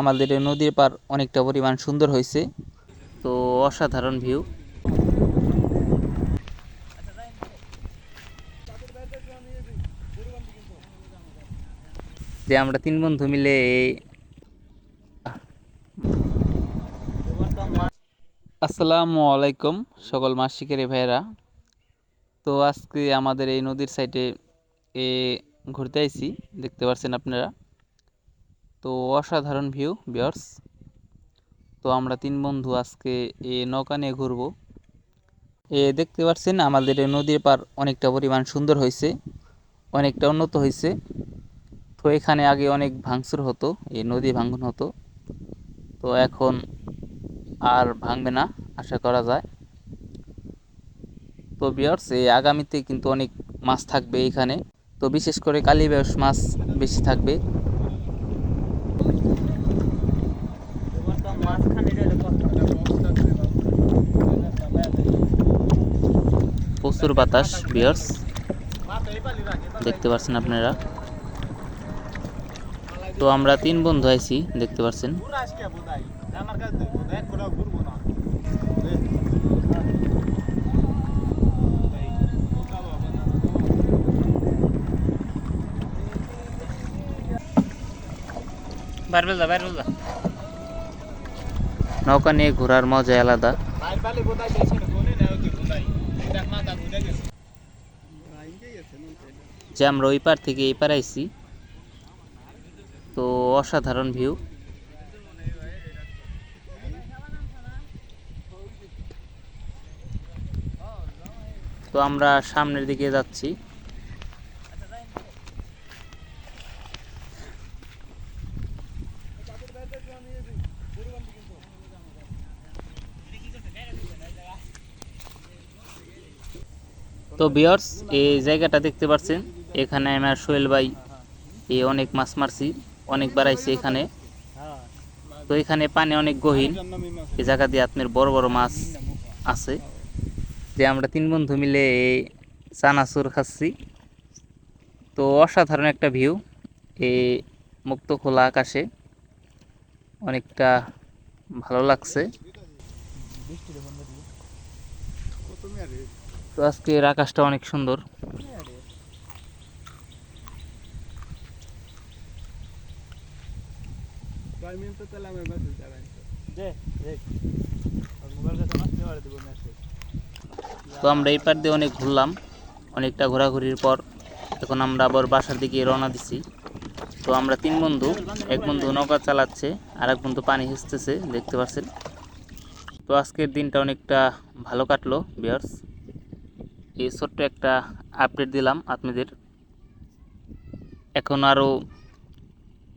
আমাদের এই নদীর পার অনেকটা পরিমাণ সুন্দর হয়েছে। তো অসাধারণ ভিউ। যে আমরা তিন বন্ধু মিলে আসসালামু আলাইকুম সকল মাছ শিকারী ভাইয়েরা। তো আজকে আমাদের এই নদীর সাইডে এ ঘুরতে আইছি, দেখতে পাচ্ছেন আপনারা। তো অসাধারণ ভিউ ভিউয়ার্স। তো আমরা তিন বন্ধু আজকে নৌকা নিয়ে ঘুরবো। দেখতে পাচ্ছেন আমাদের এই নদীর পার অনেকটা পরিমাণ সুন্দর হয়েছে, অনেকটা উন্নত হয়েছে। তো এখানে আগে অনেক ভাঙচুর হতো, এই নদী ভাঙন হতো। তো এখন আর ভাঙবে না আশা করা যায়। তো ভিউয়ার্স আগামীতে কিন্তু অনেক মাছ থাকবে এখানে। তো বিশেষ করে কালীবাউস মাছ বেশি থাকবে। প্রচুর বাতাস ভিউয়ার্স, দেখতে পাচ্ছেন আপনারা। তো আমরা তিন বন্ধু আইছি, দেখতে পাচ্ছেন। নৌকা নিয়ে ঘোরার মজা আলাদা। যে আমরা ওই পার থেকে এই পার আইছি। তো অসাধারণ ভিউ। তো আমরা সামনের দিকে যাচ্ছি। তো ভিউয়ার্স এই জায়গাটা দেখতে পাচ্ছেন, এখানে আমার সোহেল ভাই অনেক মাছ মারছি, অনেকবার আইছে এখানে। তো এখানে পানি অনেক গহীন, এই জায়গা দিয়ে আপনার বড় বড় মাছ আছে। যে আমরা তিন বন্ধু মিলে চানাচুর খাচ্ছি। তো অসাধারণ একটা ভিউ, এই মুক্ত খোলা আকাশে অনেকটা ভালো লাগছে। তো আজকের আকাশটা অনেক সুন্দর। তো আমরা এই পার দিয়ে অনেক ঘুরলাম, অনেকটা ঘোরাঘুরির পর এখন আমরা আবার বাসার দিকে রওনা দিছি। তো আমরা তিন বন্ধু, এক বন্ধু নৌকা চালাচ্ছে আর এক বন্ধু পানি হিঁচতেছে, দেখতে পাচ্ছেন। তো আজকের দিনটা অনেকটা ভালো কাটলো ভিউয়ার্স। এই ছোট্ট একটা আপডেট দিলাম আপনাদের। এখন আরও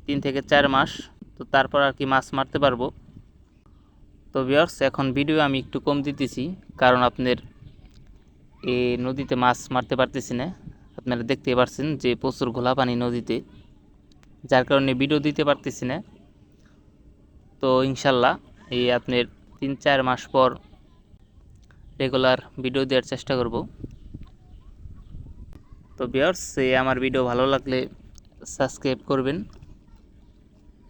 3 থেকে 4 মাস, তো তারপর আর কি মাছ মারতে পারবো। তো ভিউয়ার্স এখন ভিডিও আমি একটু কম দিতেছি, কারণ আপনার এই নদীতে মাছ মারতে পারতেছি না। আপনারা দেখতেই পাচ্ছেন যে প্রচুর ঘোলা পানি নদীতে, যার কারণে ভিডিও দিতে পারতেছি না। তো ইনশাল্লাহ এই আপনার 3-4 মাস পর রেগুলার ভিডিও দেওয়ার চেষ্টা করব। তো ভিউয়ার্স আমার ভিডিও ভালো লাগলে সাবস্ক্রাইব করবেন।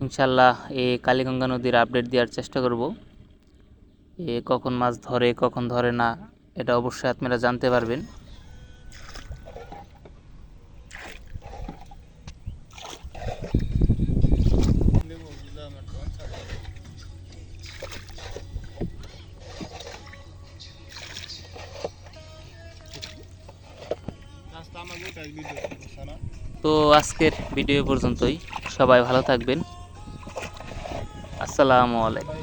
ইনশাল্লাহ এই কালীগঙ্গা নদীর আপডেট দেওয়ার চেষ্টা করব। কখন মাছ ধরে কখন ধরে না এটা অবশ্যই আপনারা জানতে পারবেন। তো আজকের ভিডিও পর্যন্তই, সবাই ভালো থাকবেন। আসসালামু আলাইকুম।